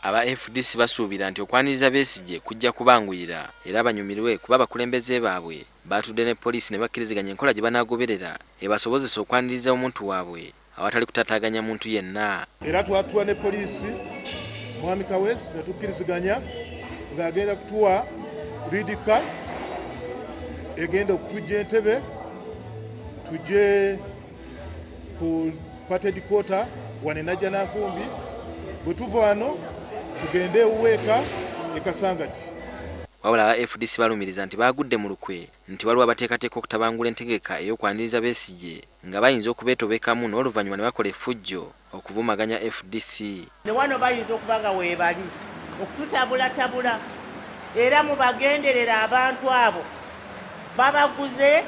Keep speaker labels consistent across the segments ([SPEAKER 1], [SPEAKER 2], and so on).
[SPEAKER 1] aba FDC basuubira nti okwaniriza Besigye kujja kubanguyira era abanyumirwe kuba abakulembeze baabwe batudde ne poliisi ne bakkiriziganya enkola gye banaagoberera ebasobozesa okwaniriza omuntu waabwe awatali kutataaganya muntu yenna.
[SPEAKER 2] Era twatuwa ne poliisi Mwami Kaweesi ne tukkiriziganya ng'agenda kutuwa ridika egenda okutujja Entebbe tujje ku Pated Quarter wane Najja Nankumbi bwe tuva wano tugende ewuweeka ekasangati.
[SPEAKER 1] Wabula aba FDC balumiriza nti baagudde mu lukwe nti waliwo abateekateeka okutabangula entegeka ey'okwaniriza Besigye nga bayinza okubeetobekamu n'oluvannyuma ne bakola effujjo okuvumaganya FDC.
[SPEAKER 3] Ne wano bayinza okuba nga weebali okututabulatabula era mubagenderera abantu abo babaguze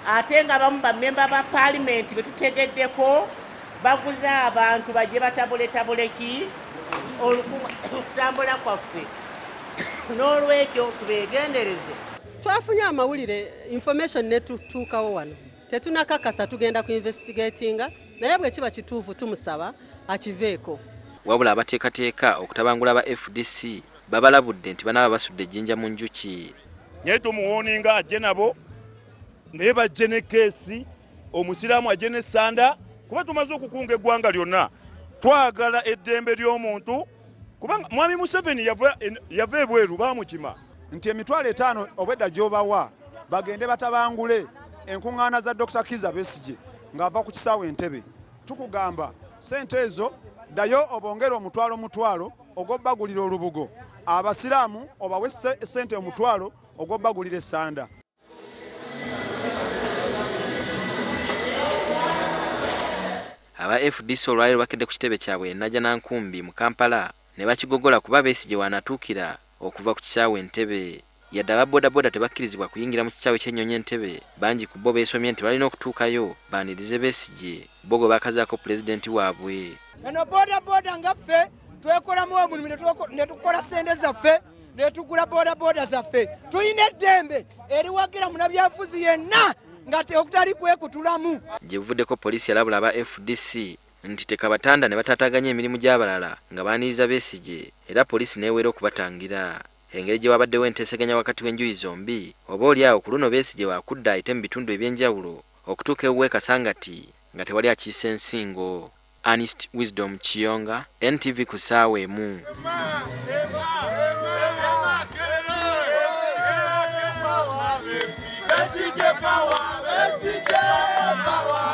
[SPEAKER 3] ate nga bamu bammemba ba paalimenti be tutegeddeko baguze abantu bajje batabuletabule ki okutambula kwaffe. N'olwekyo tubeegendereze.
[SPEAKER 4] Twafunye amawulire information netutuukawo wano tetunakakasa tugenda ku investigatinga naye bwe kiba kituufu tumusaba akiveeko.
[SPEAKER 1] Wabula abateekateeka okutabangula aba FDC babalabudde nti banaaba basudde ejjinja mu njuki.
[SPEAKER 5] Naye tumuwooninga ajje nabo naye bajje ne keesi omusiraamu ajje ne sanda kuba tumaze okukunga eggwanga lyonna twagala eddembe ly'omuntu kubanga Mwami Museveni yava ebweru baamukima
[SPEAKER 6] nti emitwalo 5 obwedda gy'obawa bagende batabangule enkuŋŋaana za Dr. Kizza Besigye ng'ava ku kisaawe Entebbe. Tukugamba ssente ezo ddayo obongera omutwalo ogw'obbagulira olubugo abasiraamu obawe ssente omutwalo ogw'obbagulira essanda.
[SPEAKER 1] Aba FDC olwaleero bakedde ku kitebe kyabwe Najja Nankumbi mu Kampala ne bakigogola kuba Besigye waanatuukira okuva ku kisaawe Entebbe. Yadde aba bodaboda tebakkirizibwa kuyingira mu kisaawe ky'ennyonyi Entebbe bangi ku bo beesomye nti balina okutuukayo baanirize Besigye bo gwe bakazaako pulezidenti waabwe.
[SPEAKER 7] Eno bodaboda nga ffe twekolamu omulimu ne tukola ssente zaffe ne tugula bodaboda zaffe tulina eddembe eriwagira munabyafuzi yenna nga okutali kwekutulamu.
[SPEAKER 1] Gye buvuddeko poliisi yalabula aba FDC nti tekabatanda ne batataaganya emirimu gy'abalala nga baaniriza Besigye era poliisi neewera okubatangira. Engeri gye wabaddewo enteeseganya wakati w'enjuyi zombi oba oliawo ku luno Besigye waakudda ayite mu bitundu eby'enjawulo okutuuka ewuwe Kasangati nga tewali akiisa ensingo. Ernest Wisdom Kiyonga, NTV ku ssaawa emu.
[SPEAKER 8] Besigye power, Besigye power.